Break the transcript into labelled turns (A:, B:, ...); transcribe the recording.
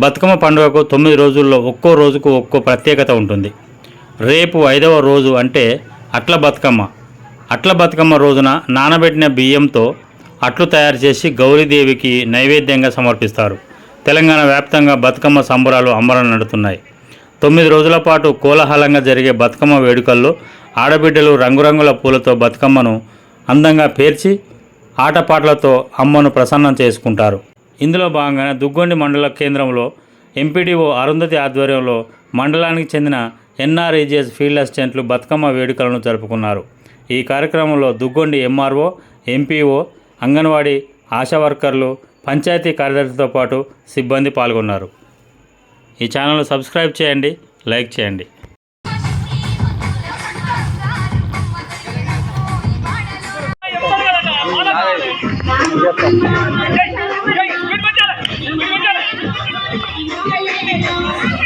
A: బతుకమ్మ పండుగకు 9 రోజుల్లో ఒక్కో రోజుకు ఒక్కో ప్రత్యేకత ఉంటుంది. రేపు 5వ రోజు అంటే అట్ల బతుకమ్మ. అట్ల బతుకమ్మ రోజున నానబెట్టిన బియ్యంతో అట్లు తయారు చేసి గౌరీదేవికి నైవేద్యంగా సమర్పిస్తారు. తెలంగాణ వ్యాప్తంగా బతుకమ్మ సంబరాలు అంబరం నడుతున్నాయి. 9 రోజుల పాటు కోలాహలంగా జరిగే బతుకమ్మ వేడుకల్లో ఆడబిడ్డలు రంగురంగుల పూలతో బతుకమ్మను అందంగా పేర్చి ఆటపాటలతో అమ్మను ప్రసన్నం చేసుకుంటారు. ఇందులో భాగంగానే దుగ్గొండి మండల కేంద్రంలో ఎంపీడీఓ అరుంధతి ఆధ్వర్యంలో మండలానికి చెందిన ఎన్ఆర్ఈజీఎస్ ఫీల్డ్ అసిస్టెంట్లు బతుకమ్మ వేడుకలను జరుపుకున్నారు. ఈ కార్యక్రమంలో దుగ్గొండి ఎంఆర్ఓ, ఎంపీఓ, అంగన్వాడీ ఆశా వర్కర్లు, పంచాయతీ కార్యదర్శితో పాటు సిబ్బంది పాల్గొన్నారు. ఈ ఛానల్ సబ్స్క్రైబ్ చేయండి, లైక్ చేయండి.
B: జై